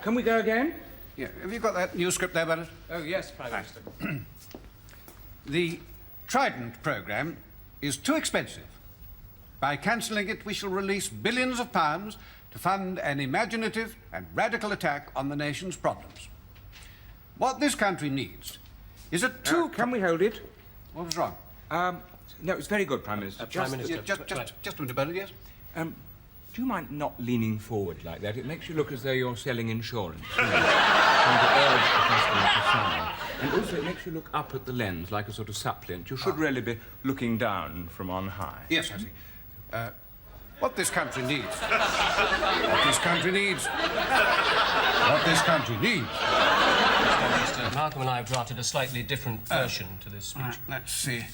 Can we go again? Yeah. Have you got that new script there, Bernard? Oh, yes, Prime Minister. The Trident programme is too expensive. By cancelling it, we shall release billions of pounds to fund an imaginative and radical attack on the nation's problems. What this country needs is a Can we hold it? What was wrong? No, it's very good, Prime Minister. Just a minute, Bernard, yes? Do you mind not leaning forward like that? It makes you look as though you're selling insurance. Trying to urge the customer to sign. And also it makes you look up at the lens like a sort of suppliant. You should really be looking down from on high. Yes, I see. What this country needs. What this country needs. What this country needs. Mr. Malcolm and I have drafted a slightly different version to this speech. Let's see.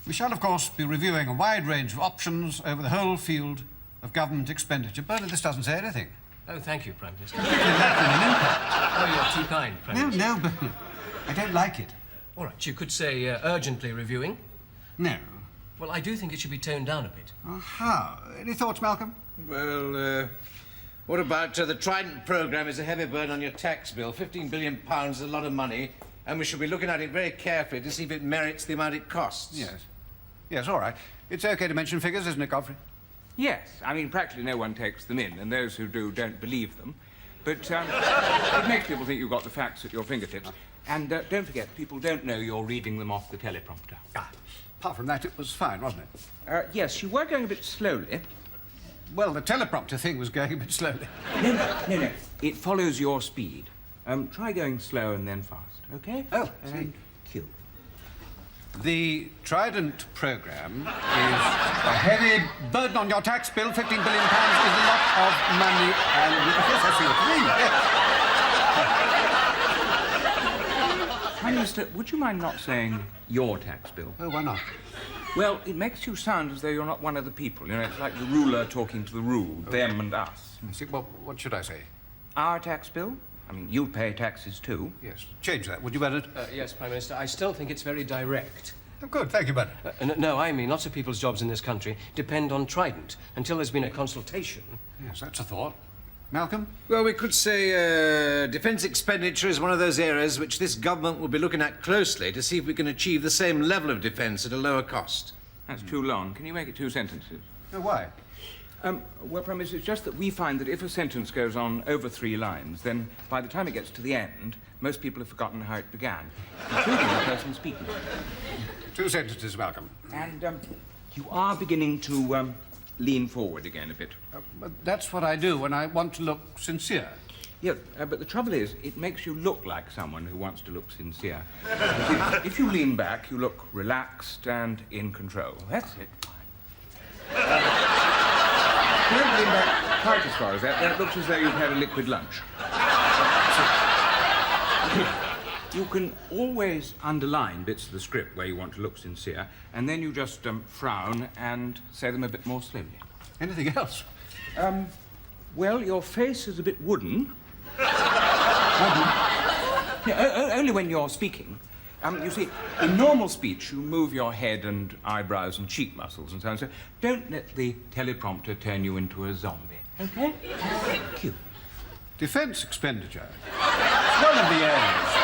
We shall, of course, be reviewing a wide range of options over the whole field of government expenditure. Bernard, this doesn't say anything. Oh, thank you, Prime Minister. Oh, you're too kind, Prime Minister. No, Bernard. I don't like it. All right, you could say urgently reviewing. No. Well, I do think it should be toned down a bit. Aha. Any thoughts, Malcolm? Well, what about the Trident programme is a heavy burden on your tax bill. £15 billion is a lot of money, and we should be looking at it very carefully to see if it merits the amount it costs. Yes. Yes, all right. It's OK to mention figures, isn't it, Godfrey? Yes, I mean, practically no one takes them in, and those who do don't believe them. But it makes people think you've got the facts at your fingertips. And don't forget, people don't know you're reading them off the teleprompter. Apart from that, it was fine, wasn't it? Yes, you were going a bit slowly. Well, the teleprompter thing was going a bit slowly. No. It follows your speed. Try going slow and then fast, OK? Oh, and cue. The Trident programme is a heavy burden on your tax bill. £15 billion is a lot of money, and yes, I see what you mean. Prime Minister, would you mind not saying your tax bill? Oh, why not? Well, it makes you sound as though you're not one of the people. You know, it's like the ruler talking to the ruled, them and us. See, well, what should I say? Our tax bill? I mean, you pay taxes too. Yes. Change that, would you, Bernard? Yes, Prime Minister. I still think it's very direct. Oh, good. Thank you, Bernard. No, I mean, lots of people's jobs in this country depend on Trident. Until there's been a consultation. Yes, that's a thought. Malcolm? Well, we could say defence expenditure is one of those areas which this government will be looking at closely to see if we can achieve the same level of defence at a lower cost. That's too long. Can you make it 2 sentences? Oh, why? Well, Prime Minister, it's just that we find that if a sentence goes on over 3 lines, then by the time it gets to the end, most people have forgotten how it began, including the person speaking. 2 sentences, Malcolm. And you are beginning to lean forward again a bit. But that's what I do when I want to look sincere. Yeah, but the trouble is, it makes you look like someone who wants to look sincere. If you lean back, you look relaxed and in control. That's it. Don't lean back quite as far as that. That looks as though you've had a liquid lunch. You can always underline bits of the script where you want to look sincere, and then you just frown and say them a bit more slowly. Anything else? Well, your face is a bit wooden. Yeah, only when you're speaking. You see, in normal speech, you move your head and eyebrows and cheek muscles and so on. So don't let the teleprompter turn you into a zombie, OK? Thank you. Defence expenditure is one of the areas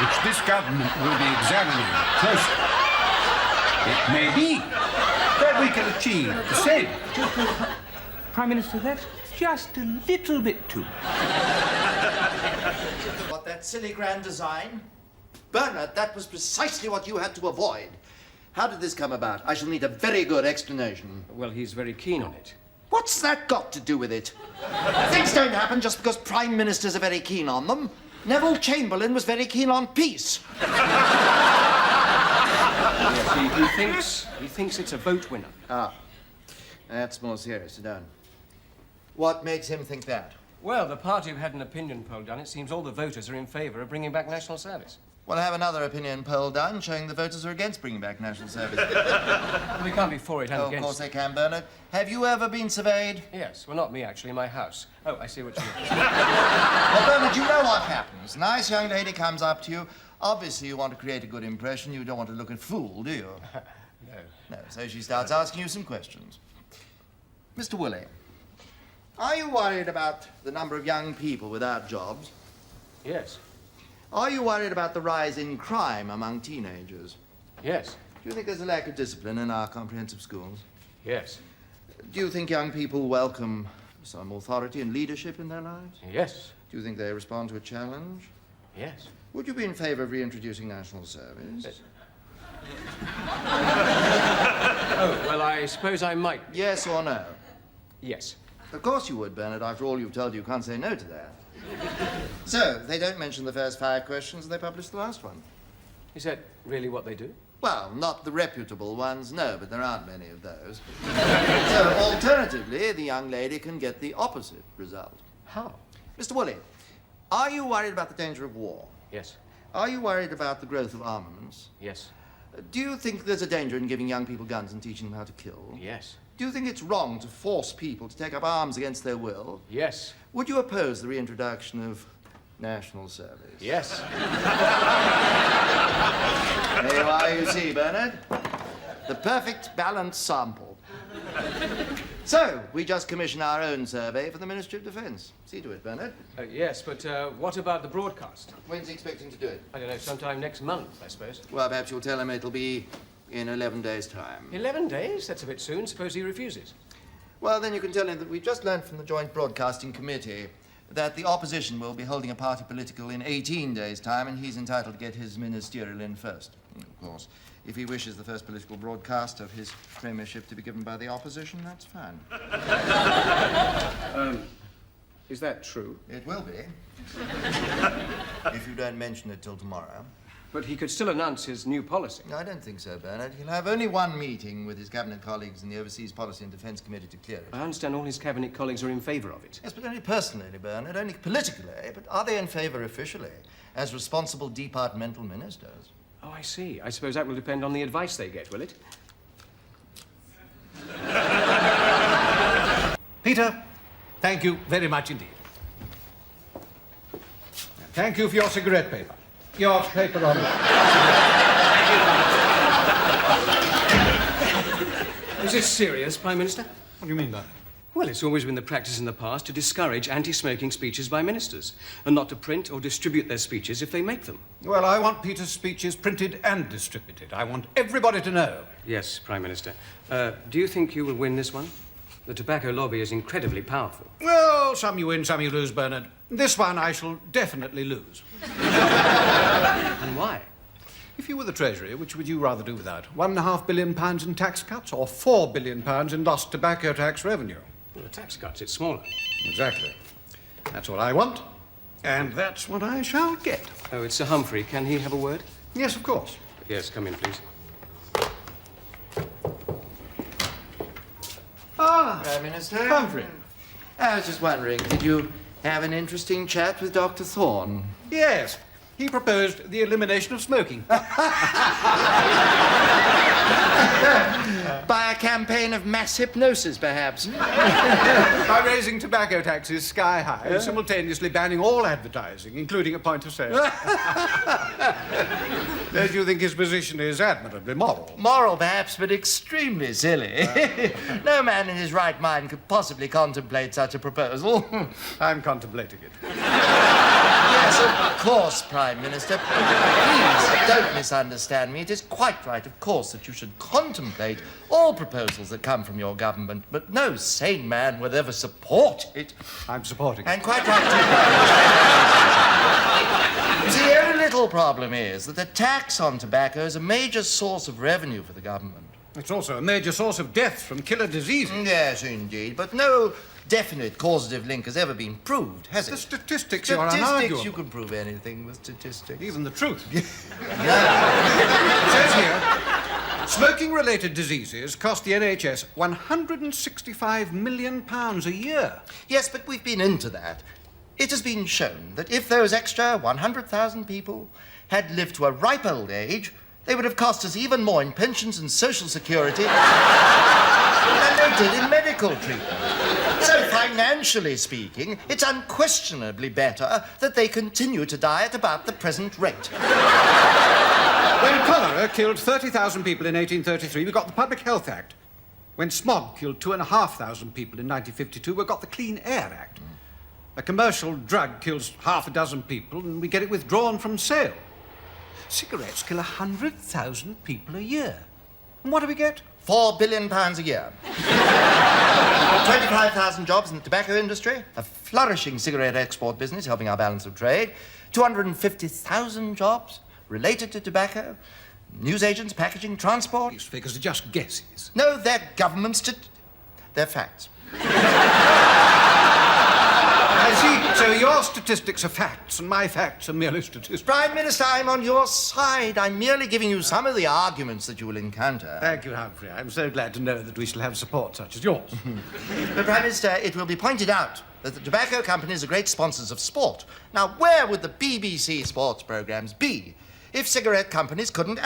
which this government will be examining closely. It may be that we can achieve the same. Prime Minister, that's just a little bit too. What, that silly grand design? Bernard, that was precisely what you had to avoid. How did this come about? I shall need a very good explanation. Well, he's very keen on it. What's that got to do with it? Things don't happen just because prime ministers are very keen on them. Neville Chamberlain was very keen on peace. Yes, he thinks it's a vote winner. Ah, that's more serious. Sit down. What makes him think that? Well, the party have had an opinion poll done. It seems all the voters are in favour of bringing back national service. Well, have another opinion poll done showing the voters are against bringing back national service. We can't be for it and against. Of course they can, Bernard. Have you ever been surveyed? Yes. Well, not me, actually. My house. Oh, I see what you mean. Well, Bernard, you know what happens. Nice young lady comes up to you. Obviously, you want to create a good impression. You don't want to look a fool, do you? No. No. So she starts asking you some questions. Mr. Woolley, Are you worried about the number of young people without jobs? Yes. Are you worried about the rise in crime among teenagers? Yes. Do you think there's a lack of discipline in our comprehensive schools? Yes. Do you think young people welcome some authority and leadership in their lives? Yes. Do you think they respond to a challenge? Yes. Would you be in favor of reintroducing national service? Yes. Oh, well, I suppose I might. Yes or no? Yes. Of course you would, Bernard. After all you've told, you can't say no to that. So, they don't mention the first 5 questions and they publish the last one. Is that really what they do? Well, not the reputable ones, no, but there aren't many of those. So, alternatively, the young lady can get the opposite result. How? Mr. Woolley, are you worried about the danger of war? Yes. Are you worried about the growth of armaments? Yes. Do you think there's a danger in giving young people guns and teaching them how to kill? Yes. Do you think it's wrong to force people to take up arms against their will? Yes. Would you oppose the reintroduction of national service? Yes. There you are, you see, Bernard. The perfect balanced sample. So, we just commissioned our own survey for the Ministry of Defence. See to it, Bernard. Yes, but what about the broadcast? When's he expecting to do it? I don't know, sometime next month, I suppose. Well, perhaps you'll tell him it'll be in 11 days' time. 11 days? That's a bit soon. Suppose he refuses. Well, then you can tell him that we've just learned from the Joint Broadcasting Committee that the opposition will be holding a party political in 18 days' time, and he's entitled to get his ministerial in first. Of course, if he wishes the first political broadcast of his premiership to be given by the opposition, that's fine. Is that true? It will be. If you don't mention it till tomorrow. But he could still announce his new policy. No, I don't think so, Bernard. He'll have only one meeting with his cabinet colleagues in the Overseas Policy and Defence Committee to clear it. I understand all his cabinet colleagues are in favour of it. Yes, but only personally, Bernard, only politically. But are they in favour officially, as responsible departmental ministers? Oh, I see. I suppose that will depend on the advice they get, will it? Peter, thank you very much indeed. Thank you for your cigarette paper. Your paper on Is this serious, Prime Minister? What do you mean by that? Well, it's always been the practice in the past to discourage anti-smoking speeches by ministers and not to print or distribute their speeches if they make them. Well, I want Peter's speeches printed and distributed. I want everybody to know. Yes, Prime Minister. Do you think you will win this one? The tobacco lobby is incredibly powerful. Well, some you win, some you lose, Bernard. This one I shall definitely lose. And why? If you were the Treasury, which would you rather do without? £1.5 billion in tax cuts or £4 billion in lost tobacco tax revenue? Well, the tax cuts, it's smaller. Exactly. That's what I want, and that's what I shall get. Oh, it's Sir Humphrey. Can he have a word? Yes, of course. Yes, come in, please. Prime Minister. Humphrey. I was just wondering, did you have an interesting chat with Dr. Thorne? Yes, he proposed the elimination of smoking. By a campaign of mass hypnosis, perhaps. By raising tobacco taxes sky high and simultaneously banning all advertising, including at point of sale. Don't you think his position is admirably moral? Moral, perhaps, but extremely silly. No man in his right mind could possibly contemplate such a proposal. I'm contemplating it. Yes, of course, Prime Minister. Please, don't misunderstand me. It is quite right, of course, that you should contemplate all proposals that come from your government, but no sane man would ever support it. I'm supporting it. And quite right, too, Prime Minister. You see, the only little problem is that the tax on tobacco is a major source of revenue for the government. It's also a major source of death from killer diseases. Yes, indeed, but no definite causative link has ever been proved, has it? The statistics are Statistics, unarguable. you can prove anything with statistics. Even the truth. No. It says here, smoking-related diseases cost the NHS £165 million a year. Yes, but we've been into that. It has been shown that if those extra 100,000 people had lived to a ripe old age, they would have cost us even more in pensions and social security than they did in medical treatment. So, financially speaking, it's unquestionably better that they continue to die at about the present rate. When cholera killed 30,000 people in 1833, we got the Public Health Act. When smog killed 2,500 people in 1952, we got the Clean Air Act. A commercial drug kills half a dozen people and we get it withdrawn from sale. Cigarettes kill 100,000 people a year. And what do we get? £4 billion a year. 25,000 jobs in the tobacco industry, a flourishing cigarette export business helping our balance of trade, 250,000 jobs related to tobacco, newsagents, packaging, transport. These figures are just guesses. No, they're they're facts. I see. So your statistics are facts and my facts are merely statistics. Prime Minister, I'm on your side. I'm merely giving you some of the arguments that you will encounter. Thank you, Humphrey. I'm so glad to know that we shall have support such as yours. But, Prime Minister, it will be pointed out that the tobacco companies are great sponsors of sport. Now, where would the BBC sports programmes be if cigarette companies couldn't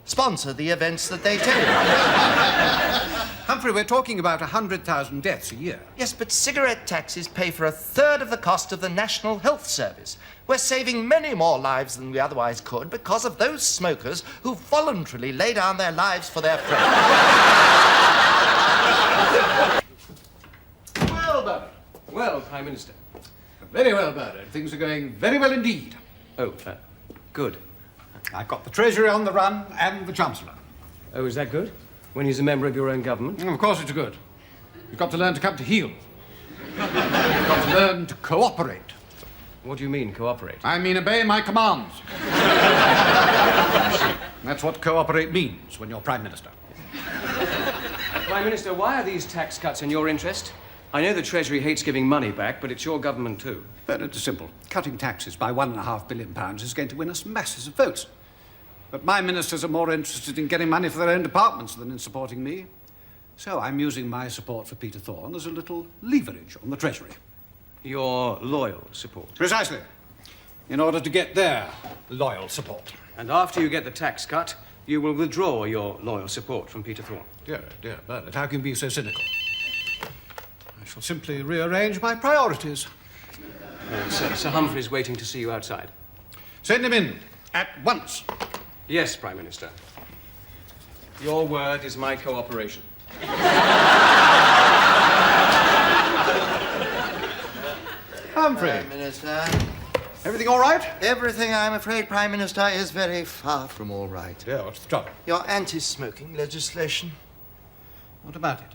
sponsor the events that they telegraph? Humphrey, we're talking about 100,000 deaths a year. Yes, but cigarette taxes pay for a third of the cost of the National Health Service. We're saving many more lives than we otherwise could because of those smokers who voluntarily lay down their lives for their friends. Well, Bernard. Well, Prime Minister. Very well, Bernard. Things are going very well indeed. Oh, good. I've got the Treasury on the run and the Chancellor. Oh, is that good? When he's a member of your own government? Of course it's good. You've got to learn to come to heel. You've got to learn to cooperate. What do you mean, cooperate? I mean obey my commands. That's what cooperate means when you're Prime Minister. Prime Minister, why are these tax cuts in your interest? I know the Treasury hates giving money back, but it's your government too. But it's simple. Cutting taxes by £1.5 billion is going to win us masses of votes. But my ministers are more interested in getting money for their own departments than in supporting me. So I'm using my support for Peter Thorne as a little leverage on the Treasury. Your loyal support. Precisely. In order to get their loyal support. And after you get the tax cut, you will withdraw your loyal support from Peter Thorne. Dear Bernard, how can you be so cynical? I shall simply rearrange my priorities. Sir Humphrey's waiting to see you outside. Send him in at once. Yes, Prime Minister. Your word is my cooperation. Humphrey, Prime Minister. everything all right? Everything, I'm afraid, Prime Minister, is very far from all right. Yeah, what's the trouble? Your anti-smoking legislation. What about it?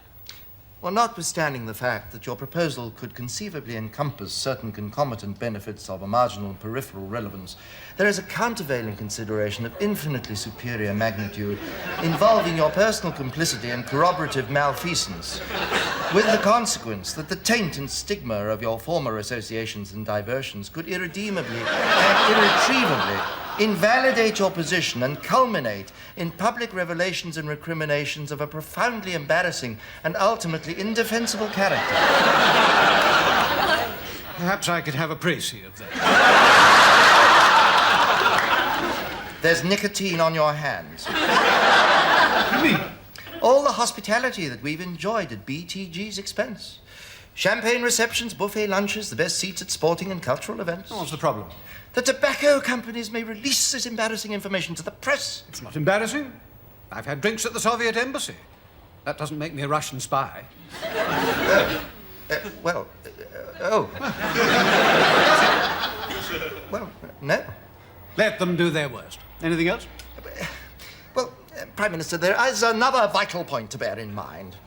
Well, notwithstanding the fact that your proposal could conceivably encompass certain concomitant benefits of a marginal peripheral relevance, there is a countervailing consideration of infinitely superior magnitude involving your personal complicity and corroborative malfeasance, with the consequence that the taint and stigma of your former associations and diversions could irredeemably and irretrievably invalidate your position and culminate in public revelations and recriminations of a profoundly embarrassing and ultimately indefensible character. Perhaps I could have a précis of that. There's nicotine on your hands. What do you mean? All the hospitality that we've enjoyed at BTG's expense. Champagne receptions, buffet lunches, the best seats at sporting and cultural events. What's the problem? The tobacco companies may release this embarrassing information to the press. It's not embarrassing. I've had drinks at the Soviet embassy. That doesn't make me a Russian spy. Well, no. Let them do their worst. Anything else? Well, Prime Minister, there is another vital point to bear in mind.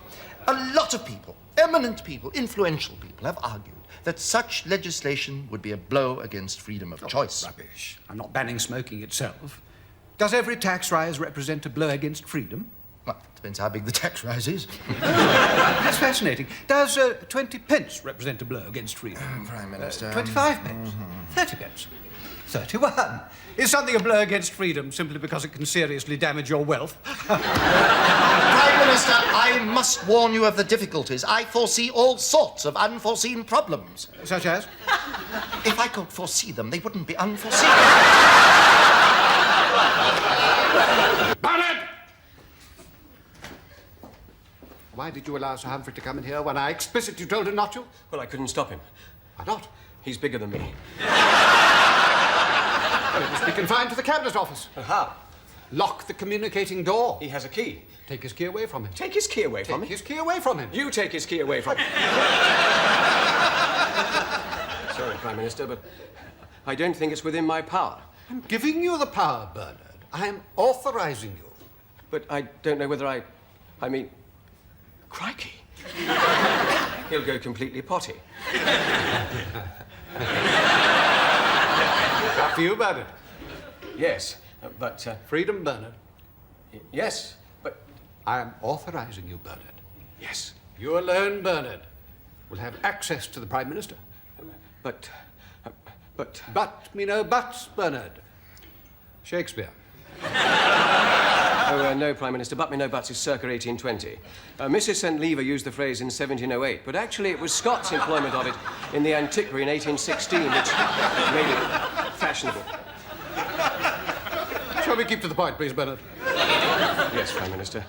A lot of people, eminent people, influential people, have argued that such legislation would be a blow against freedom of choice. Rubbish. I'm not banning smoking itself. Does every tax rise represent a blow against freedom? Well, depends how big the tax rise is. That's fascinating. Does 20 pence represent a blow against freedom? Prime Minister. 25 pence? 30 pence? 31. Is something a blow against freedom simply because it can seriously damage your wealth? Prime Minister, I must warn you of the difficulties. I foresee all sorts of unforeseen problems. Such as? If I could foresee them, they wouldn't be unforeseen. Bernard! Why did you allow Sir Humphrey to come in here when I explicitly told him not to? Well, I couldn't stop him. Why not? He's bigger than me. Well, it must be confined to the Cabinet Office. How? Lock the communicating door. He has a key. Take his key away from him. Take his key away from Take him? his key away from him. You take his key away from him. Sorry, Prime Minister, but I don't think it's within my power. I'm giving you the power, Bernard. I am authorizing you. But I don't know whether I mean, crikey. He'll go completely potty. Up for you, Bernard. Yes, but, Freedom, Bernard. yes, but, I am authorizing you, Bernard. yes, You alone, Bernard, will have access to the Prime Minister. but, But me no buts, Bernard. Shakespeare. no, Prime Minister, but me no buts is circa 1820. Mrs. St. Lever used the phrase in 1708, but actually it was Scott's employment of it in the Antiquary in 1816 which made it fashionable. Shall we keep to the point, please, Bernard? Yes, Prime Minister.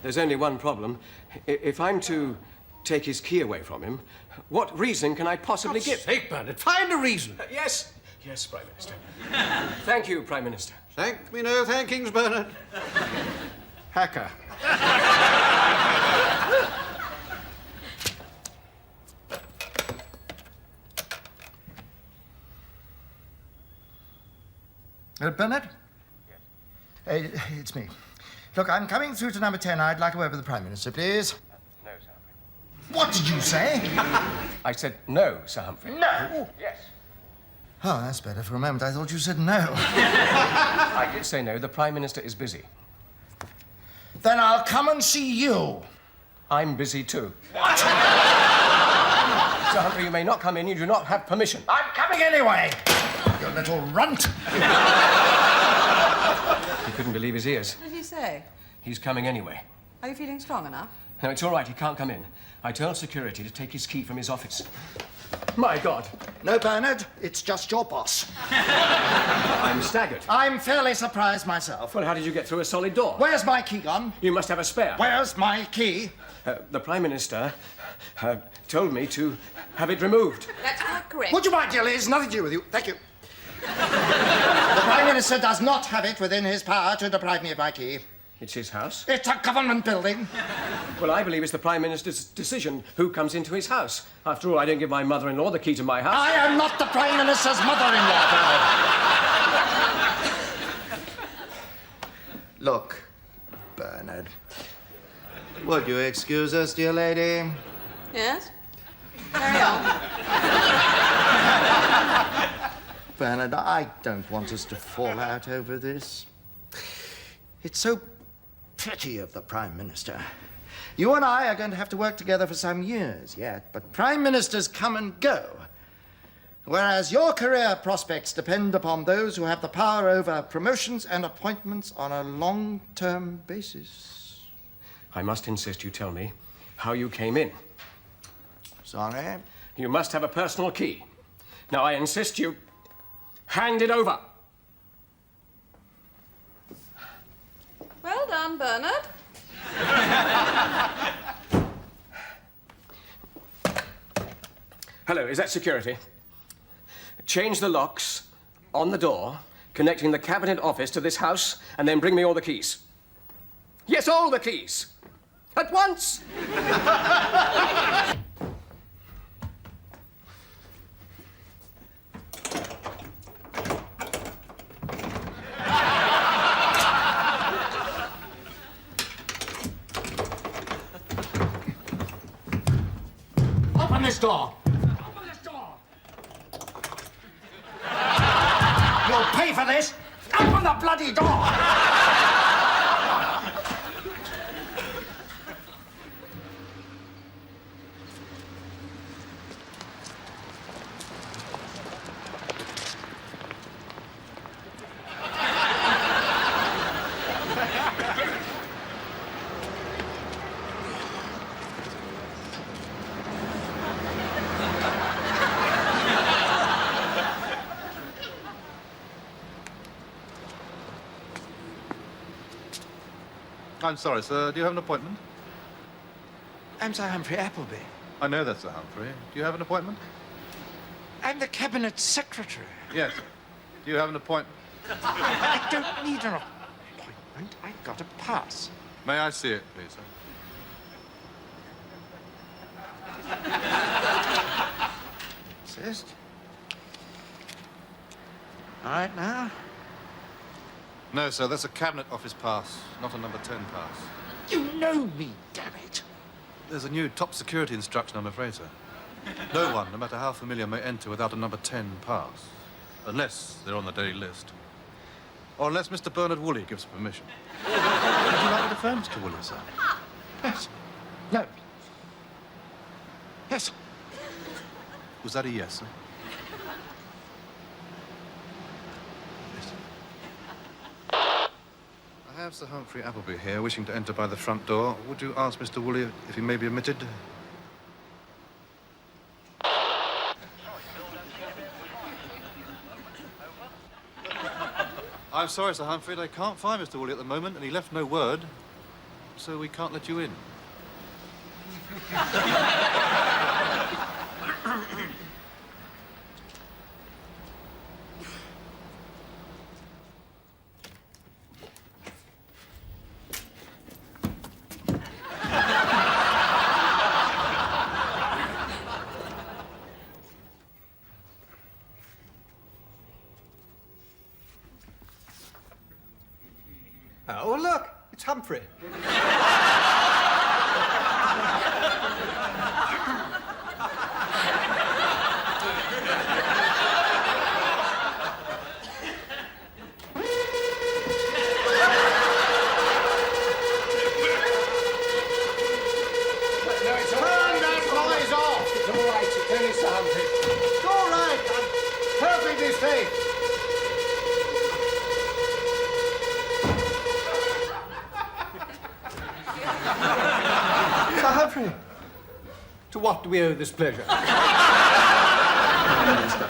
There's only one problem. If I'm to take his key away from him, what reason can I possibly give? Sake, Bernard, find a reason. Yes, Prime Minister. Thank you, Prime Minister. Thank me no thankings, Bernard. Hacker. Bernard? Yes. It's me. Look, I'm coming through to number 10. I'd like a word with the Prime Minister, please. No, Sir Humphrey. What did you say? I said no, Sir Humphrey. No! Yes. Oh, that's better. For a moment, I thought you said no. I did say no. The Prime Minister is busy. Then I'll come and see you. I'm busy too. What? Sir Humphrey, you may not come in. You do not have permission. I'm coming anyway. You little runt. He couldn't believe his ears. What did he say? He's coming anyway. Are you feeling strong enough? No, it's all right. He can't come in. I told security to take his key from his office. My God. No, Bernard, it's just your boss. I'm staggered. I'm fairly surprised myself. Well, how did you get through a solid door? Where's my key gone? You must have a spare. Where's my key? The Prime Minister told me to have it removed. That's not correct. Would you mind, dear Liz? Nothing to do with you. Thank you. The Prime Minister does not have it within his power to deprive me of my key. It's his house. It's a government building. Well, I believe it's the Prime Minister's decision who comes into his house. After all, I don't give my mother-in-law the key to my house. I am not the Prime Minister's mother-in-law, Bernard. Look, Bernard. Would you excuse us, dear lady? Yes? Carry on. Bernard, I don't want us to fall out over this. It's so petty of the Prime Minister. You and I are going to have to work together for some years yet, but Prime Ministers come and go. Whereas your career prospects depend upon those who have the power over promotions and appointments on a long-term basis. I must insist you tell me how you came in. Sorry? You must have a personal key. Now, I insist you hand it over. Well done, Bernard. Hello, is that security? Change the locks on the door, connecting the Cabinet Office to this house, and then bring me all the keys. Yes, all the keys. At once! Open this door. Open this door. You'll pay for this. Open the bloody door. I'm sorry, sir. Do you have an appointment? I'm Sir Humphrey Appleby. I know that's Sir Humphrey. Do you have an appointment? I'm the Cabinet Secretary. Yes. Do you have an appointment? I don't need an appointment. moment, I got a pass. May I see it, please, sir? Insist. All right, now. No, sir, that's a Cabinet Office pass, not a number 10 pass. You know me, damn it. There's a new top security instruction, I'm afraid, sir. No one, no matter how familiar, may enter without a number 10 pass. Unless they're on the daily list. Or unless Mr. Bernard Woolley gives permission. Would you like me to phone Mr. Woolley, sir? Yes. No. Yes. Was that a yes, sir? Yes. I have Sir Humphrey Appleby here, wishing to enter by the front door. Would you ask Mr. Woolley if he may be admitted? I'm sorry, Sir Humphrey, they can't find Mr. Woolley at the moment, and he left no word, so we can't let you in. Oh, look, it's Humphrey. To what do we owe this pleasure? Minister,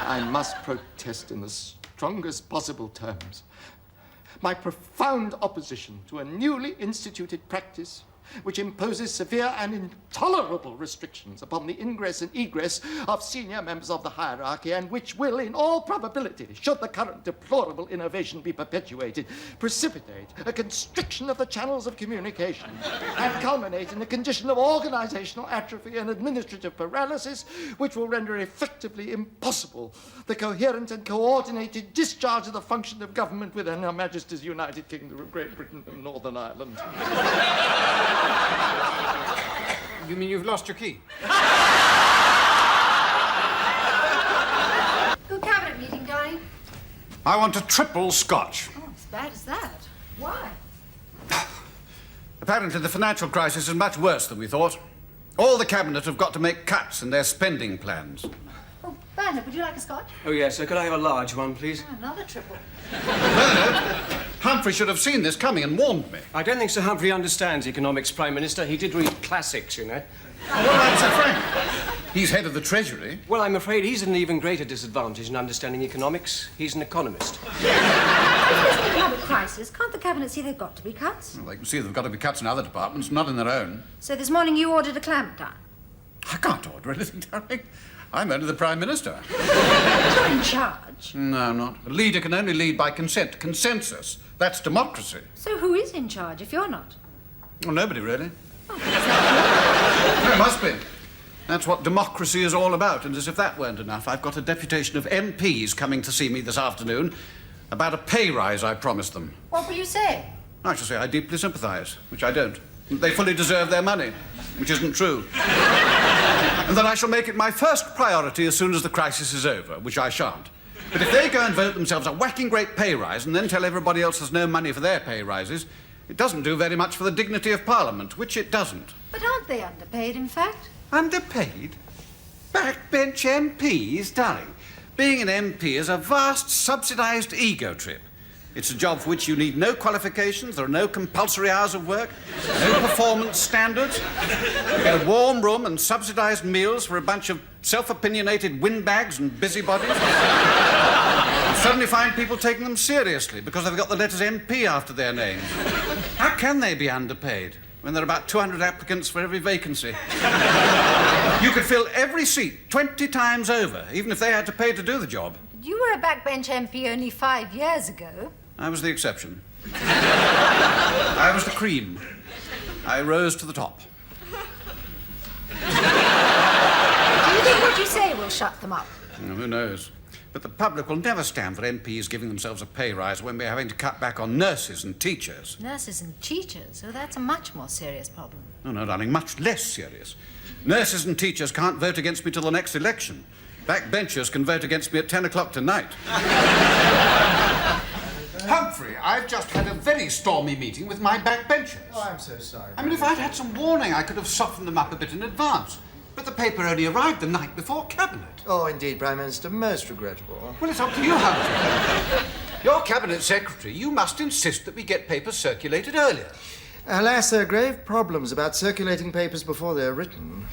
I must protest in the strongest possible terms my profound opposition to a newly instituted practice which imposes severe and intolerable restrictions upon the ingress and egress of senior members of the hierarchy, and which will, in all probability, should the current deplorable innovation be perpetuated, precipitate a constriction of the channels of communication and culminate in a condition of organizational atrophy and administrative paralysis which will render effectively impossible the coherent and coordinated discharge of the function of government within Her Majesty's United Kingdom of Great Britain and Northern Ireland. You mean you've lost your key? Good cabinet meeting, darling. I want a triple scotch. Oh, as bad as that. Why? Apparently the financial crisis is much worse than we thought. All the cabinet have got to make cuts in their spending plans. Oh, Bernard, would you like a scotch? Oh, yes, sir. Could I have a large one, please? Oh, another triple. Humphrey should have seen this coming and warned me. I don't think Sir Humphrey understands economics, Prime Minister. He did read classics, you know. What about Sir Frank? He's head of the Treasury. Well, I'm afraid he's at an even greater disadvantage in understanding economics. He's an economist. If there's an economic crisis, can't the cabinet see they've got to be cuts? Well, they can see they've got to be cuts in other departments, not in their own. So this morning you ordered a clamp down. I can't order anything, darling. I'm only the Prime Minister. You're in charge. No, I'm not. A leader can only lead by consent. Consensus. That's democracy. So who is in charge if you're not? Well, nobody, really. Oh, is that There must be. That's what democracy is all about. And as if that weren't enough, I've got a deputation of MPs coming to see me this afternoon about a pay rise I promised them. What will you say? I shall say I deeply sympathise, which I don't. They fully deserve their money, which isn't true. And that I shall make it my first priority as soon as the crisis is over, which I shan't. But if they go and vote themselves a whacking great pay rise and then tell everybody else there's no money for their pay rises, it doesn't do very much for the dignity of Parliament, which it doesn't. But aren't they underpaid, in fact? Underpaid? Backbench MPs, darling. Being an MP is a vast subsidised ego trip. It's a job for which you need no qualifications, there are no compulsory hours of work, no performance standards. You get a warm room and subsidised meals for a bunch of self-opinionated windbags and busybodies. You suddenly find people taking them seriously because they've got the letters MP after their names. How can they be underpaid when there are about 200 applicants for every vacancy? You could fill every seat 20 times over, even if they had to pay to do the job. You were a backbench MP only 5 years ago. I was the exception. I was the cream. I rose to the top. Do you think what you say will shut them up? Who knows? But the public will never stand for MPs giving themselves a pay rise when we're having to cut back on nurses and teachers. Nurses and teachers? Oh, that's a much more serious problem. Oh, no, darling, much less serious. Nurses and teachers can't vote against me till the next election. Backbenchers can vote against me at 10 o'clock tonight. Humphrey, I've just had a very stormy meeting with my backbenchers. Oh, I'm so sorry. I mean, if I'd had some warning, I could have softened them up a bit in advance. But the paper only arrived the night before Cabinet. Oh, indeed, Prime Minister, most regrettable. Well, it's up to you, Humphrey. You're Cabinet Secretary. You must insist that we get papers circulated earlier. Alas, there are grave problems about circulating papers before they're written.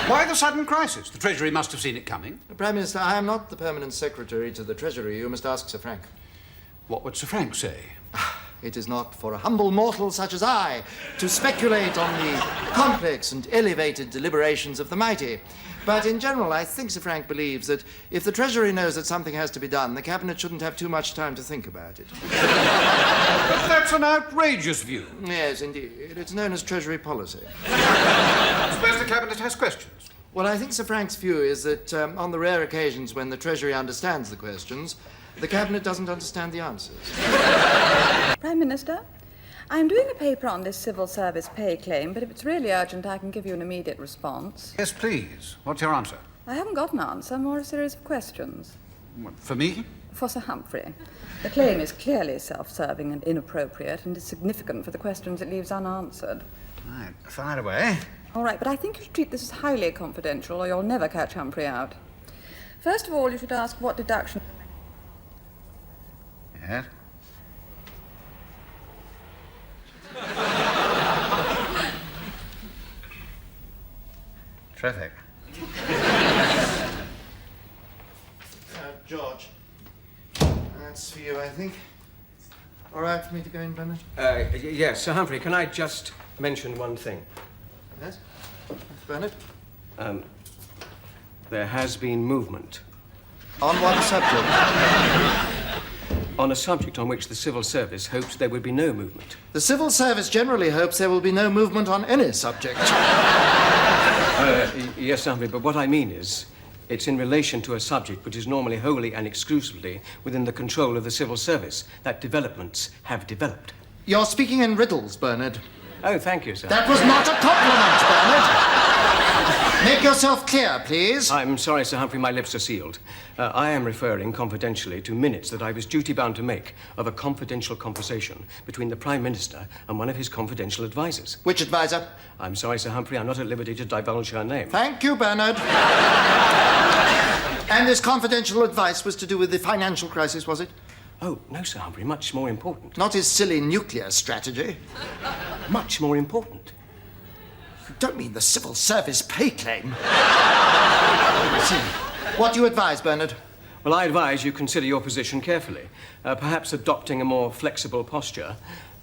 Why the sudden crisis? The Treasury must have seen it coming. Prime Minister, I am not the permanent secretary to the Treasury. You must ask Sir Frank. What would Sir Frank say? It is not for a humble mortal such as I to speculate on the complex and elevated deliberations of the mighty. But in general, I think Sir Frank believes that if the Treasury knows that something has to be done, the Cabinet shouldn't have too much time to think about it. But that's an outrageous view. Yes, indeed. It's known as Treasury policy. Suppose the Cabinet has questions. Well, I think Sir Frank's view is that on the rare occasions when the Treasury understands the questions, the Cabinet doesn't understand the answers. Prime Minister, I'm doing a paper on this civil service pay claim, but if it's really urgent, I can give you an immediate response. Yes, please. What's your answer? I haven't got an answer, more a series of questions. What, for me? For Sir Humphrey. The claim is clearly self-serving and inappropriate, and is significant for the questions it leaves unanswered. Right, fire away. All right, but I think you should treat this as highly confidential, or you'll never catch Humphrey out. First of all, you should ask what deduction... Yes? Terrific. George, that's for you, I think. All right for me to go in, Bernard? Yes, Sir Humphrey, can I just mention one thing? Yes? Bernard? There has been movement. On what subject? On a subject on which the civil service hoped there would be no movement. The civil service generally hopes there will be no movement on any subject. Yes, Sir Humphrey, but what I mean is, it's in relation to a subject which is normally wholly and exclusively within the control of the civil service that developments have developed. You're speaking in riddles, Bernard. Oh, thank you, sir. That was not a compliment, Bernard. Make yourself clear, please. I'm sorry, Sir Humphrey, my lips are sealed. I am referring confidentially to minutes that I was duty-bound to make of a confidential conversation between the Prime Minister and one of his confidential advisors. Which advisor? I'm sorry, Sir Humphrey, I'm not at liberty to divulge her name. Thank you, Bernard. And this confidential advice was to do with the financial crisis, was it? Oh, no, Sir Humphrey, much more important. Not his silly nuclear strategy. Much more important. You don't mean the civil service pay claim. See, what do you advise, Bernard? Well, I advise you consider your position carefully, perhaps adopting a more flexible posture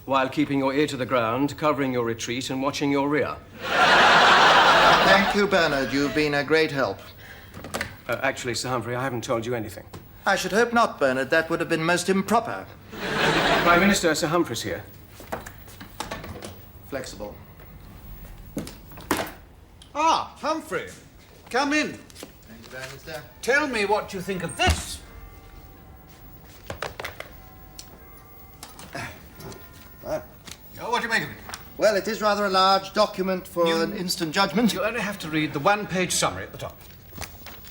while keeping your ear to the ground, covering your retreat and watching your rear. Thank you, Bernard. You've been a great help. Actually, Sir Humphrey, I haven't told you anything. I should hope not, Bernard. That would have been most improper. Prime Minister, Sir Humphrey's here. Flexible. Ah, Humphrey. Come in. Thank you, Prime Minister. Tell me what you think of this. What do you make of it? Well, it is rather a large document for an instant judgment. You only have to read the one-page summary at the top.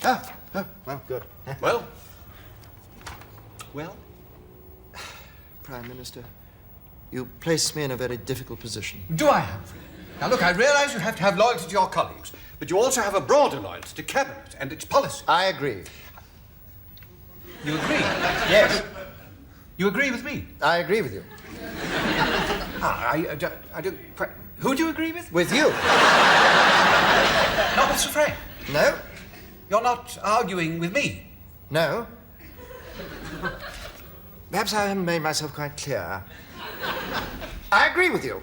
Oh, well, good. Well? Well? Prime Minister, you place me in a very difficult position. Do I, Humphrey? Now, look, I realise you have to have loyalty to your colleagues, but you also have a broader loyalty to Cabinet and its policy. I agree. You agree? Yes, You agree with me? I agree with you. I don't quite... Who do you agree with? With you? Not with Sir Frank. No? You're not arguing with me. No? Perhaps I haven't made myself quite clear. I agree with you.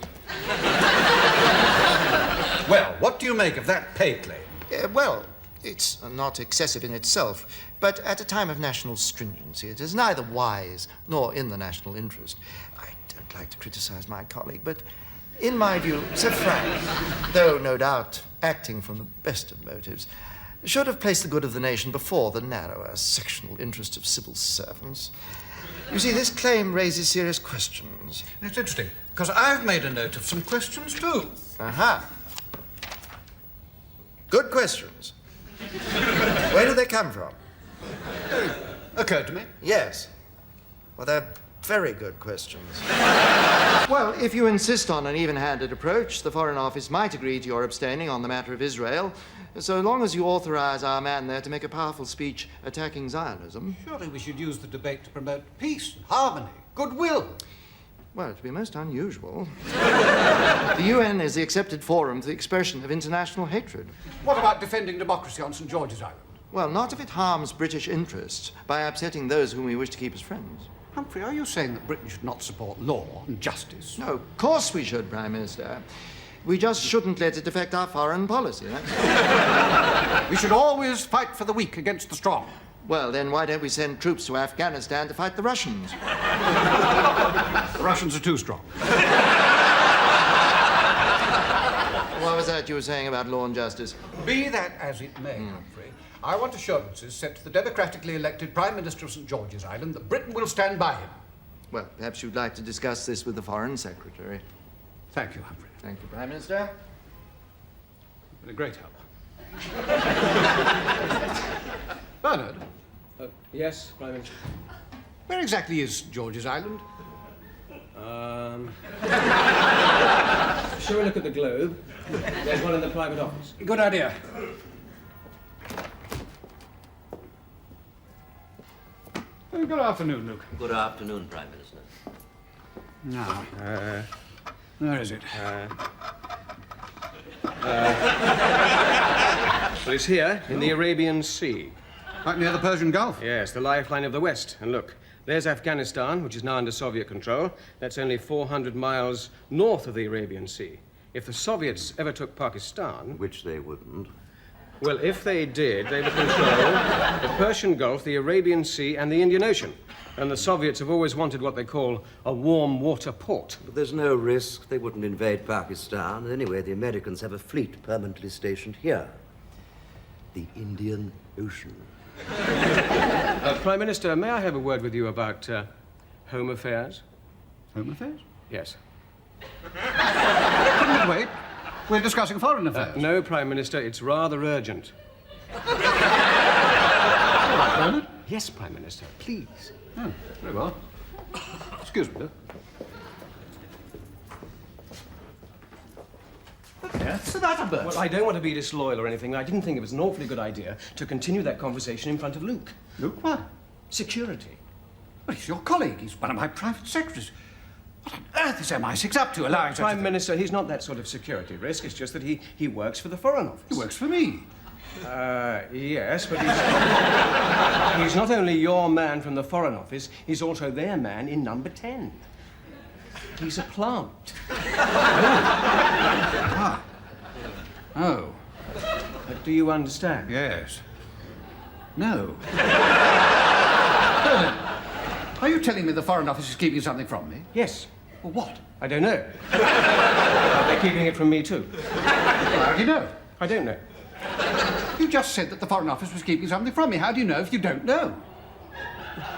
Well, what do you make of that pay claim? Well, it's not excessive in itself, but at a time of national stringency, it is neither wise nor in the national interest. I don't like to criticize my colleague, but in my view, Sir Frank, though no doubt acting from the best of motives, should have placed the good of the nation before the narrower sectional interest of civil servants. You see, this claim raises serious questions. It's interesting, because I've made a note of some questions too. Aha. Good questions. Where do they come from? Occurred to me. Yes. Well, they're very good questions. Well, if you insist on an even-handed approach, the Foreign Office might agree to your abstaining on the matter of Israel, so long as you authorize our man there to make a powerful speech attacking Zionism. Surely we should use the debate to promote peace, harmony, goodwill. Well, it'd be most unusual. The UN is the accepted forum for the expression of international hatred. What about defending democracy on St. George's Island? Well, not if it harms British interests by upsetting those whom we wish to keep as friends. Humphrey, are you saying that Britain should not support law and justice? No, of course we should, Prime Minister. We just shouldn't let it affect our foreign policy. We should always fight for the weak against the strong. Well, then why don't we send troops to Afghanistan to fight the Russians? The Russians are too strong. What was that you were saying about law and justice? Be that as it may, Humphrey, I want assurances sent to the democratically elected Prime Minister of St. George's Island that Britain will stand by him. Well, perhaps you'd like to discuss this with the Foreign Secretary. Thank you, Humphrey. Thank you, Prime Minister. You've been a great help. Bernard, Yes, Prime Minister. where exactly is George's Island? Shall we look at the globe? There's one in the private office. Good idea. Good afternoon, Luke. Good afternoon, Prime Minister. Now, where is it? Well, it's here, in the Arabian Sea. Right near the Persian Gulf. Yes, the lifeline of the West. And look, there's Afghanistan, which is now under Soviet control. That's only 400 miles north of the Arabian Sea. If the Soviets ever took Pakistan... Which they wouldn't. Well, if they did, they would control the Persian Gulf, the Arabian Sea, and the Indian Ocean. And the Soviets have always wanted what they call a warm water port. But there's no risk they wouldn't invade Pakistan. Anyway, the Americans have a fleet permanently stationed here. The Indian Ocean. Prime Minister, may I have a word with you about home affairs? Home affairs? Yes. Couldn't it wait? We're discussing foreign affairs. No, Prime Minister, it's rather urgent. All right, Bernard. Yes, Prime Minister, please. Oh, very well. Excuse me, Luke. What's the matter, Bert? Well, I don't want to be disloyal or anything. I didn't think it was an awfully good idea to continue that conversation in front of Luke. Luke, what? Security. Well, he's your colleague. He's one of my private secretaries. What on earth is MI6 up to, allowing such a Prime thing? Minister, he's not that sort of security risk. It's just that he works for the Foreign Office. He works for me. Yes, but he's not only your man from the Foreign Office, he's also their man in number 10. He's a plant. Oh, Do you understand? yes. No. Bernard, are you telling me the Foreign Office is keeping something from me? Yes. Well, what? I don't know. They're keeping it from me, too. How do you know? I don't know. You just said that the Foreign Office was keeping something from me. How do you know if you don't know?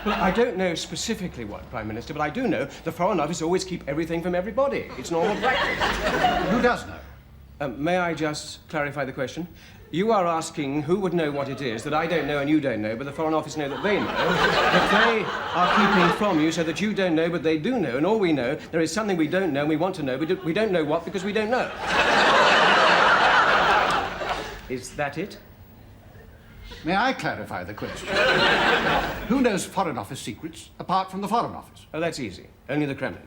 Well, I don't know specifically what, Prime Minister, but I do know the Foreign Office always keep everything from everybody. It's normal practice. Who does know? May I just clarify the question? You are asking who would know what it is that I don't know and you don't know, but the Foreign Office know that they know. That they are keeping from you so that you don't know, but they do know. And all we know, there is something we don't know and we want to know, but we don't know what because we don't know. Is that it? May I clarify the question? Who knows Foreign Office secrets apart from the Foreign Office? Oh, that's easy. Only the Kremlin.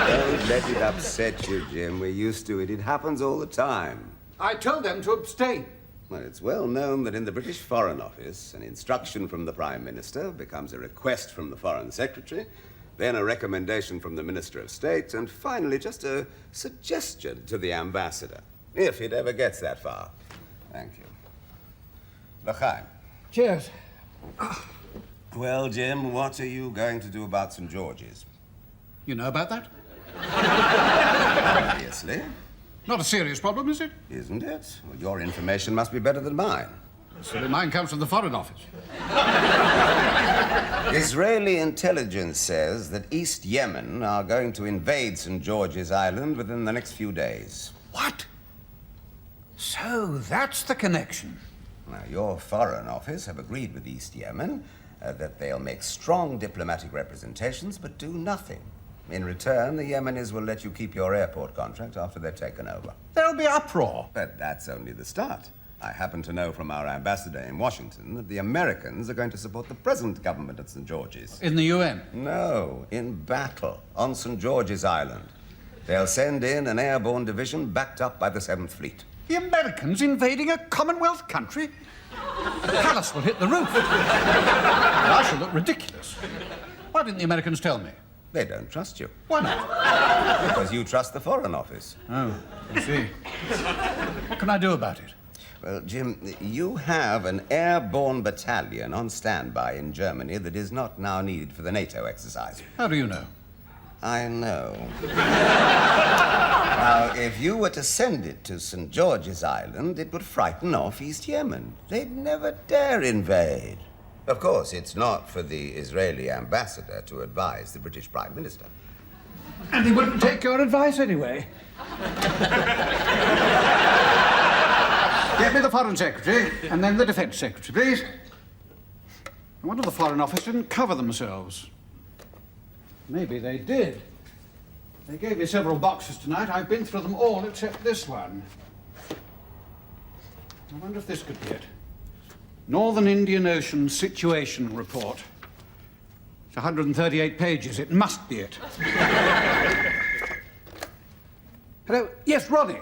Don't let it upset you, Jim. We're used to it. It happens all the time. I told them to abstain. Well, it's well known that in the British Foreign Office, an instruction from the Prime Minister becomes a request from the Foreign Secretary, then a recommendation from the Minister of State, and finally just a suggestion to the Ambassador. If it ever gets that far. Thank you. L'chaim. Cheers. Well, Jim, what are you going to do about St. George's? You know about that? Obviously. Not a serious problem, is it? Isn't it? Well, your information must be better than mine. So mine comes from the Foreign Office. Israeli intelligence says that East Yemen are going to invade St. George's Island within the next few days. What? So that's the connection. Now, your Foreign Office have agreed with East Yemen that they'll make strong diplomatic representations but do nothing. In return, the Yemenis will let you keep your airport contract after they've taken over. There'll be uproar. But that's only the start. I happen to know from our ambassador in Washington that the Americans are going to support the present government at St. George's. In the UN? No, in battle on St. George's Island. They'll send in an airborne division backed up by the 7th Fleet. The Americans invading a Commonwealth country? The palace will hit the roof. And I shall look ridiculous. Why didn't the Americans tell me? They don't trust you. Why not? Because you trust the Foreign Office. Oh, I see. What can I do about it? Well, Jim, you have an airborne battalion on standby in Germany that is not now needed for the NATO exercise. How do you know? I know. Now, if you were to send it to St. George's Island, it would frighten off East Yemen. They'd never dare invade. Of course, it's not for the Israeli ambassador to advise the British Prime Minister. And he wouldn't take your advice anyway. Get me the Foreign Secretary, and then the Defence Secretary, please. I wonder the Foreign Office didn't cover themselves. Maybe they did. They gave me several boxes tonight. I've been through them all except this one. I wonder if this could be it. Northern Indian Ocean Situation Report. It's 138 pages. It must be it. Hello? Yes, Roddy.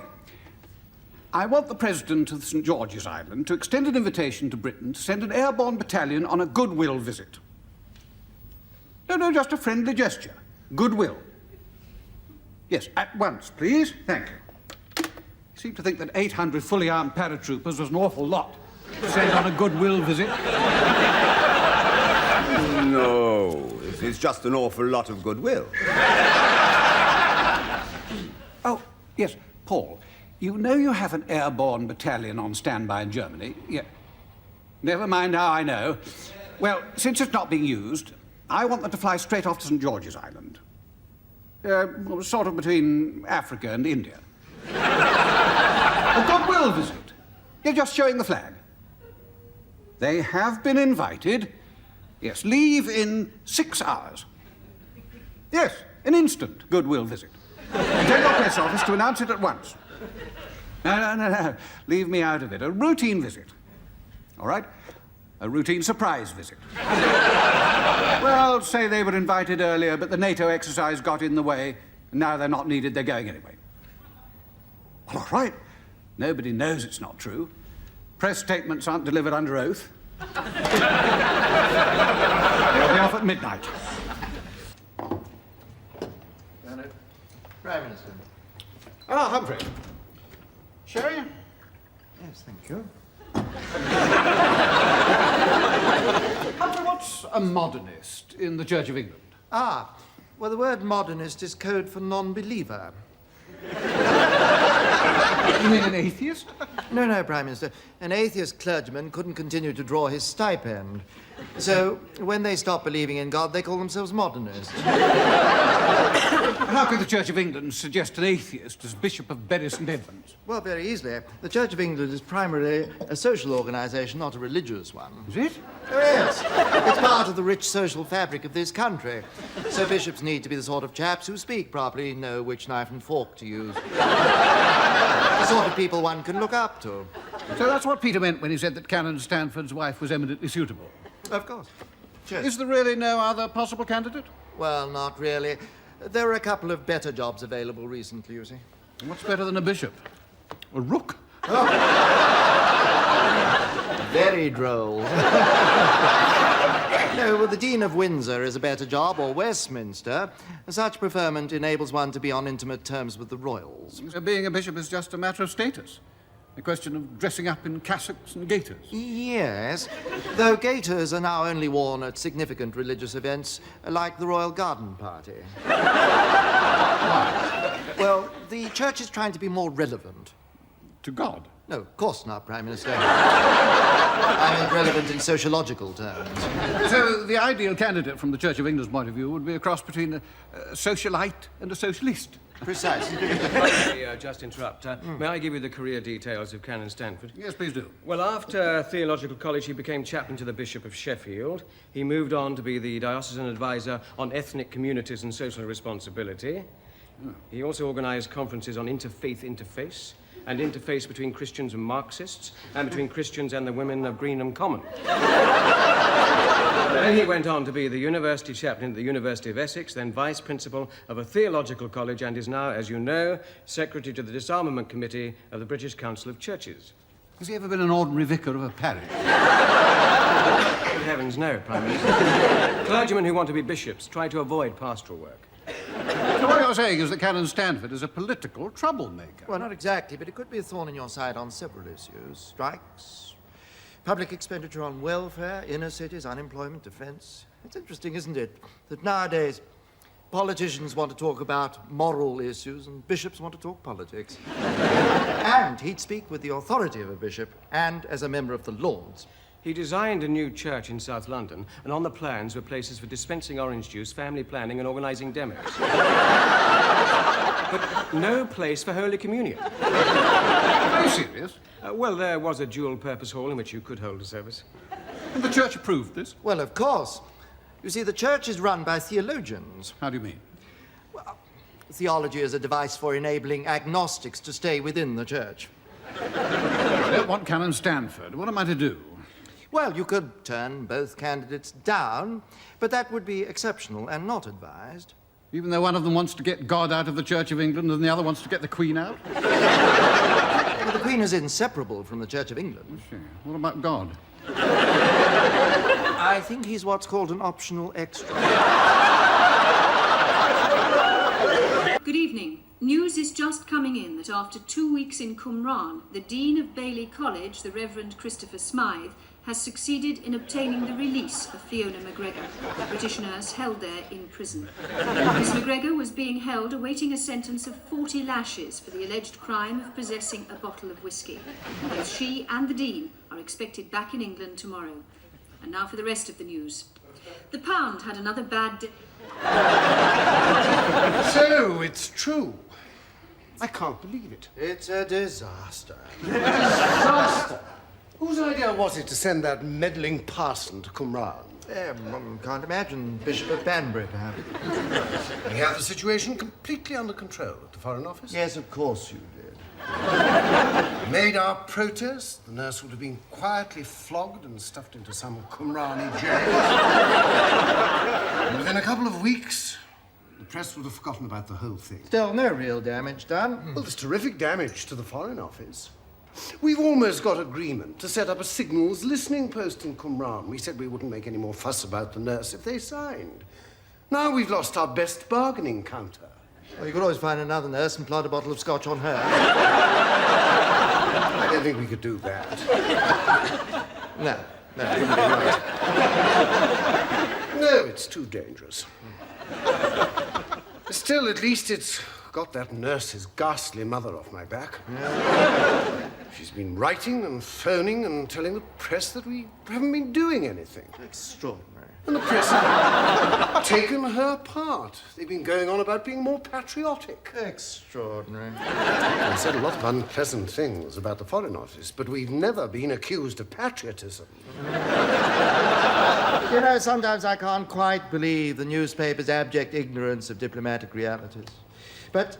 I want the President of St. George's Island to extend an invitation to Britain to send an airborne battalion on a goodwill visit. No, just a friendly gesture. Goodwill. Yes, at once, please. Thank you. I seem to think that 800 fully armed paratroopers was an awful lot to send on a goodwill visit. No, it's just an awful lot of goodwill. Oh, yes, Paul. You know you have an airborne battalion on standby in Germany. Yeah. Never mind how I know. Well, since it's not being used, I want them to fly straight off to St. George's Island. Sort of between Africa and India. A goodwill visit. You're just showing the flag. They have been invited. Yes, leave in 6 hours. Yes, an instant goodwill visit. Tell your press office to announce it at once. No. Leave me out of it. A routine visit. All right? A routine surprise visit. Well, say they were invited earlier, but the NATO exercise got in the way, and now they're not needed, they're going anyway. Well, all right. Nobody knows it's not true. Press statements aren't delivered under oath. They'll be off at midnight. Prime Minister. Ah, Humphrey. Sherry? Yes, thank you. Humphrey, what's a modernist in the Church of England? Ah, well, the word modernist is code for non-believer. You mean an atheist? No, Prime Minister. An atheist clergyman couldn't continue to draw his stipend. So, when they stop believing in God, they call themselves modernists. How could the Church of England suggest an atheist as Bishop of Bury St. Edmunds? Well, very easily. The Church of England is primarily a social organisation, not a religious one. Is it? Oh, yes. It's part of the rich social fabric of this country. So bishops need to be the sort of chaps who speak properly, know which knife and fork to use. The sort of people one can look up to. So that's what Peter meant when he said that Canon Stanford's wife was eminently suitable. Of course. Cheers. Is there really no other possible candidate? Well, not really. There are a couple of better jobs available recently, you see. What's better than a bishop? A rook? Very very droll. No, well, the Dean of Windsor is a better job, or Westminster. Such preferment enables one to be on intimate terms with the royals. Being a bishop is just a matter of status. A question of dressing up in cassocks and gaiters. Yes, though gaiters are now only worn at significant religious events, like the Royal Garden Party. Well, the church is trying to be more relevant. To God? No, of course not, Prime Minister. I meant relevant in sociological terms. So the ideal candidate from the Church of England's point of view would be a cross between a socialite and a socialist. Precisely. Let me just interrupt. May I give you the career details of Canon Stanford? Yes, please do. Well, after Theological College, he became chaplain to the Bishop of Sheffield. He moved on to be the diocesan advisor on ethnic communities and social responsibility. He also organised conferences on interfaith interface and interface between Christians and Marxists and between Christians and the women of Greenham Common. Then he went on to be the university chaplain at the University of Essex, then vice principal of a theological college, and is now, as you know, secretary to the Disarmament Committee of the British Council of Churches. Has he ever been an ordinary vicar of a parish? Good heavens, no, Prime Minister. Clergymen who want to be bishops try to avoid pastoral work. So what you're saying is that Canon Stanford is a political troublemaker. Well, not exactly, but it could be a thorn in your side on several issues. Strikes, public expenditure on welfare, inner cities, unemployment, defence. It's interesting, isn't it, that nowadays politicians want to talk about moral issues and bishops want to talk politics. And he'd speak with the authority of a bishop and as a member of the Lords. He designed a new church in South London, and on the plans were places for dispensing orange juice, family planning, and organising demos. But no place for Holy Communion. Are you serious? Well, there was a dual-purpose hall in which you could hold a service. And the church approved this? Well, of course. You see, the church is run by theologians. How do you mean? Well, theology is a device for enabling agnostics to stay within the church. I don't want Canon Stanford. What am I to do? Well, you could turn both candidates down, but that would be exceptional and not advised. Even though one of them wants to get God out of the Church of England and the other wants to get the Queen out? Well, the Queen is inseparable from the Church of England. What about God? I think he's what's called an optional extra. Good evening. News is just coming in that after 2 weeks in Qumran, the Dean of Bailey College, the Reverend Christopher Smythe, has succeeded in obtaining the release of Fiona McGregor, the British nurse held there in prison. Miss McGregor was being held awaiting a sentence of 40 lashes for the alleged crime of possessing a bottle of whiskey. Both she and the Dean are expected back in England tomorrow. And now for the rest of the news. The pound had another bad day. So, it's true. I can't believe it. It's a disaster. Disaster? Whose idea was it to send that meddling parson to Qumran? Can't imagine. Bishop of Banbury, perhaps. We have the situation completely under control at the Foreign Office. Yes, of course you did. We made our protest. The nurse would have been quietly flogged and stuffed into some Qumrani jail. And within a couple of weeks, the press would have forgotten about the whole thing. Still no real damage done. Well, there's terrific damage to the Foreign Office. We've almost got agreement to set up a signals listening post in Qumran. We said we wouldn't make any more fuss about the nurse if they signed. Now we've lost our best bargaining counter. Well, you could always find another nurse and plant a bottle of scotch on her. I don't think we could do that. No, it wouldn't be right. No, it's too dangerous. Still, at least it's got that nurse's ghastly mother off my back. Yeah. She's been writing and phoning and telling the press that we haven't been doing anything. Extraordinary. And the press have taken her part. They've been going on about being more patriotic. Extraordinary. I've said a lot of unpleasant things about the Foreign Office, but we've never been accused of patriotism. You know, sometimes I can't quite believe the newspaper's abject ignorance of diplomatic realities. But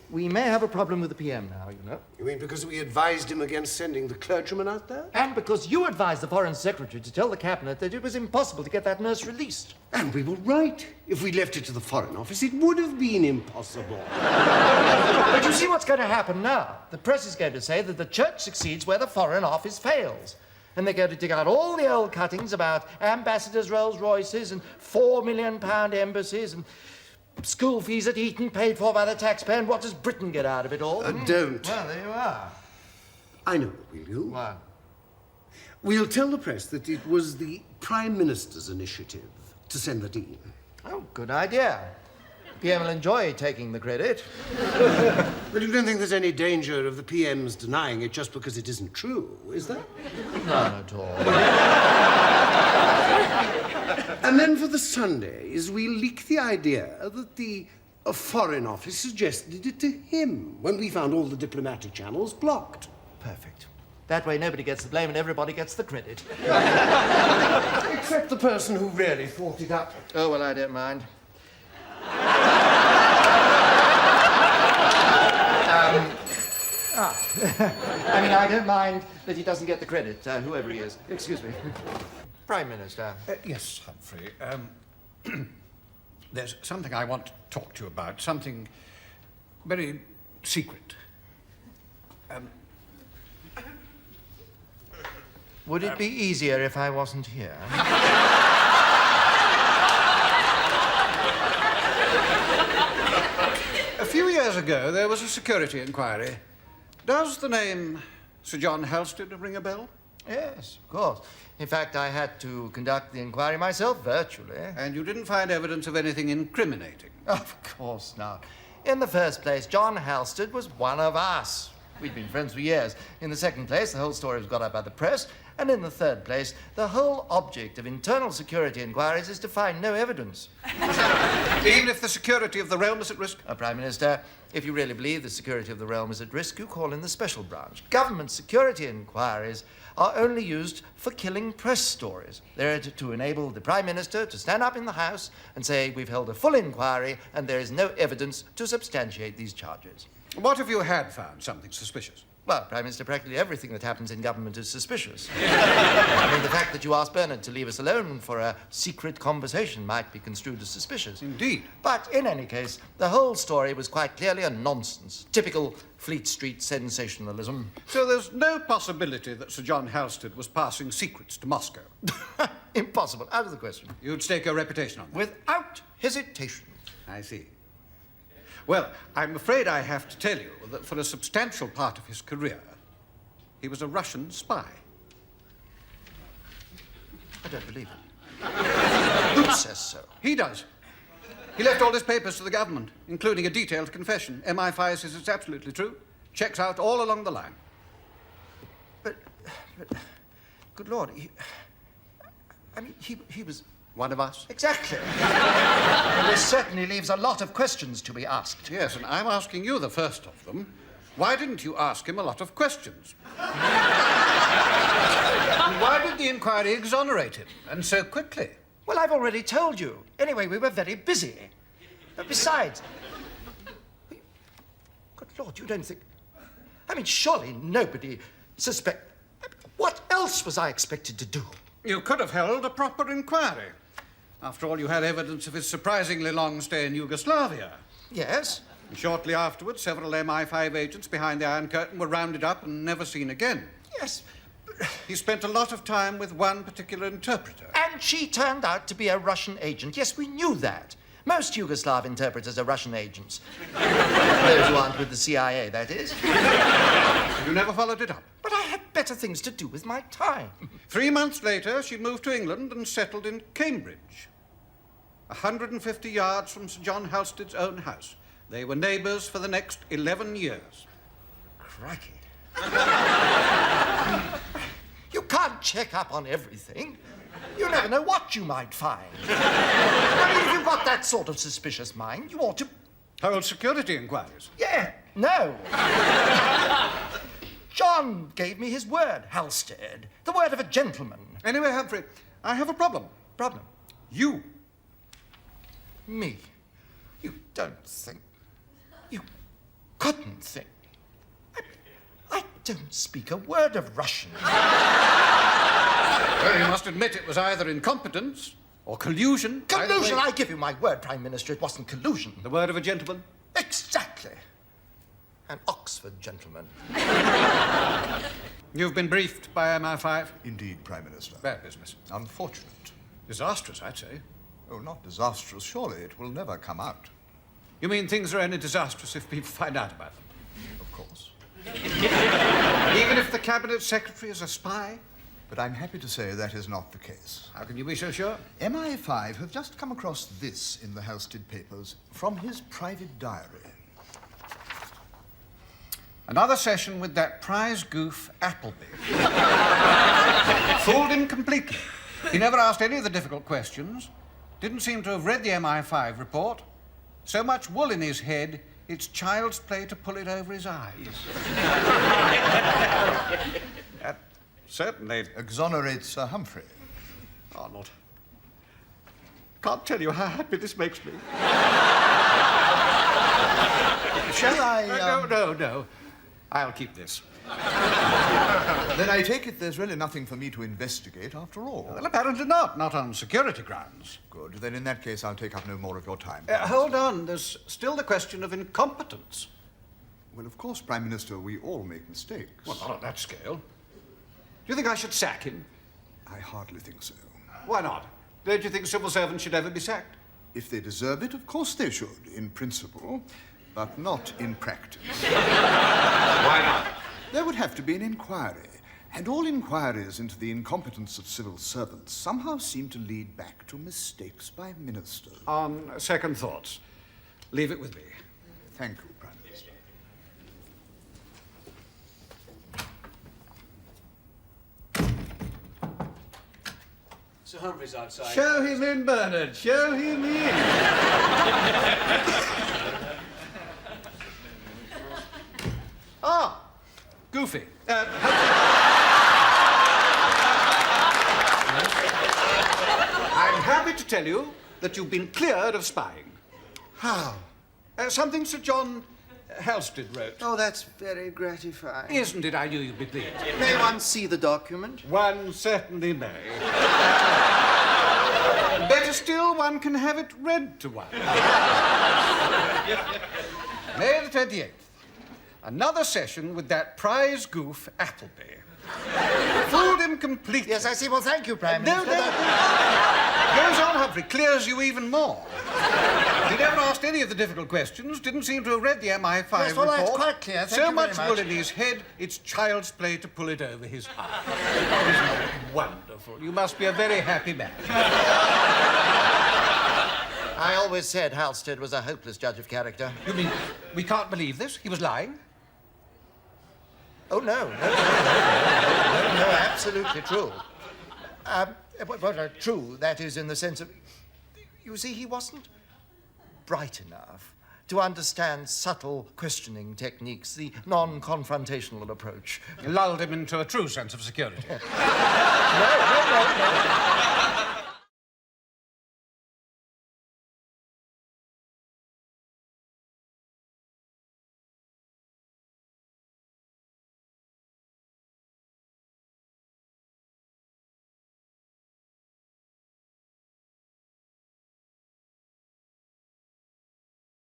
we may have a problem with the PM now, you know. You mean because we advised him against sending the clergyman out there? And because you advised the Foreign Secretary to tell the Cabinet that it was impossible to get that nurse released. And we were right. If we left it to the Foreign Office, it would have been impossible. But you see what's going to happen now. The press is going to say that the Church succeeds where the Foreign Office fails. And they go to dig out all the old cuttings about ambassadors' Rolls Royces and £4 million embassies and school fees at Eton paid for by the taxpayer. And what does Britain get out of it all? Don't. Well, there you are. I know what we'll do. What? We'll tell the press that it was the Prime Minister's initiative to send the Dean. Oh, good idea. PM will enjoy taking the credit. But you don't think there's any danger of the PM's denying it just because it isn't true, is there? None at all. And then for the Sundays, we'll leak the idea that the Foreign Office suggested it to him when we found all the diplomatic channels blocked. Perfect. That way nobody gets the blame and everybody gets the credit. Except the person who really thought it up. Oh, well, I don't mind. I mean, I don't mind that he doesn't get the credit, whoever he is. Excuse me. Prime Minister. Yes, Humphrey. There's something I want to talk to you about, something very secret. Would it be easier if I wasn't here? A few years ago, there was a security inquiry. Does the name Sir John Halstead ring a bell? Yes, of course. In fact, I had to conduct the inquiry myself virtually. And you didn't find evidence of anything incriminating? Of course not. In the first place, John Halstead was one of us. We'd been friends for years. In the second place, the whole story was got up by the press. And in the third place, the whole object of internal security inquiries is to find no evidence. Even if the security of the realm is at risk? Prime Minister, if you really believe the security of the realm is at risk, you call in the special branch. Government security inquiries are only used for killing press stories. They're to enable the Prime Minister to stand up in the House and say, we've held a full inquiry and there is no evidence to substantiate these charges. What if you had found something suspicious? Well, Prime Minister, practically everything that happens in government is suspicious. I mean, the fact that you asked Bernard to leave us alone for a secret conversation might be construed as suspicious. Indeed. But in any case, the whole story was quite clearly a nonsense. Typical Fleet Street sensationalism. So there's no possibility that Sir John Halstead was passing secrets to Moscow? Impossible. Out of the question. You'd stake your reputation on that? Without hesitation. I see. Well, I'm afraid I have to tell you that for a substantial part of his career, he was a Russian spy. I don't believe it. Who says so? He does. He left all his papers to the government, including a detailed confession. MI5 says it's absolutely true. Checks out all along the line. But good Lord, he was... One of us? Exactly. And this certainly leaves a lot of questions to be asked. Yes, and I'm asking you the first of them. Why didn't you ask him a lot of questions? And why did the inquiry exonerate him, and so quickly? Well, I've already told you. Anyway, we were very busy. Besides... Good Lord, you don't think... I mean, surely nobody suspect... What else was I expected to do? You could have held a proper inquiry. After all, you had evidence of his surprisingly long stay in Yugoslavia. Yes? And shortly afterwards, several MI5 agents behind the Iron Curtain were rounded up and never seen again. Yes. He spent a lot of time with one particular interpreter. And she turned out to be a Russian agent. Yes, we knew that. Most Yugoslav interpreters are Russian agents. Those who aren't with the CIA, that is. You never followed it up? But I had better things to do with my time. 3 months later, she moved to England and settled in Cambridge, 150 yards from Sir John Halstead's own house. They were neighbours for the next 11 years. Crikey. You can't check up on everything. You never know what you might find. I mean, if you've got that sort of suspicious mind, you ought to... Hold security inquiries? Yeah, no. John gave me his word, Halstead. The word of a gentleman. Anyway, Humphrey, I have a problem. Problem? You. Me? You don't think... You couldn't think... I don't speak a word of Russian. Well, you must admit it was either incompetence or collusion. Collusion? I give you my word, Prime Minister, it wasn't collusion. The word of a gentleman? Exactly. An Oxford gentleman. You've been briefed by MI5? Indeed, Prime Minister. Bad business. Unfortunate. Disastrous, I'd say. Oh, not disastrous. Surely it will never come out. You mean things are only disastrous if people find out about them? Of course. Even if the Cabinet Secretary is a spy? But I'm happy to say that is not the case. How can you be so sure? MI5 have just come across this in the Halstead papers from his private diary. Another session with that prize goof, Appleby. Fooled him completely. He never asked any of the difficult questions. Didn't seem to have read the MI5 report. So much wool in his head, it's child's play to pull it over his eyes. That certainly Exonerates Humphrey. Arnold. Can't tell you how happy this makes me. Shall I... No. I'll keep this. Then I take it there's really nothing for me to investigate after all. Well, apparently not on security grounds. Good. Then in that case, I'll take up no more of your time. Hold on. There's still the question of incompetence. Well, of course, Prime Minister, we all make mistakes. Well, not on that scale. Do you think I should sack him? I hardly think so. Why not? Don't you think civil servants should ever be sacked? If they deserve it, of course they should, in principle, but not in practice. Why not? There would have to be an inquiry, and all inquiries into the incompetence of civil servants somehow seem to lead back to mistakes by ministers. On second thoughts, leave it with me. Thank you, Prime Minister. Sir Humphrey's outside. Show him in, Bernard. Show him in. Ah, Goofy. I'm happy to tell you that you've been cleared of spying. How? Something Sir John Halstead wrote. Oh, that's very gratifying. Isn't it? I knew you'd be pleased. May one see the document? One certainly may. Better still, one can have it read to one. May the 28th. Another session with that prize goof, Appleby. Fooled him completely. Yes, I see. Well, thank you, Prime No. Minister. Goes on, Humphrey, clears you even more. He never asked any of the difficult questions, didn't seem to have read the MI5 Yes, well, report. that's quite clear. Thank so you very much much. wool in his head, it's child's play to pull it over his eye. Isn't it wonderful? You must be a very happy man. I always said Halstead was a hopeless judge of character. You mean we can't believe this? He was lying? Oh, no, absolutely true. True, that is in the sense of... You see, he wasn't bright enough to understand subtle questioning techniques, the non-confrontational approach. You lulled him into a true sense of security. No.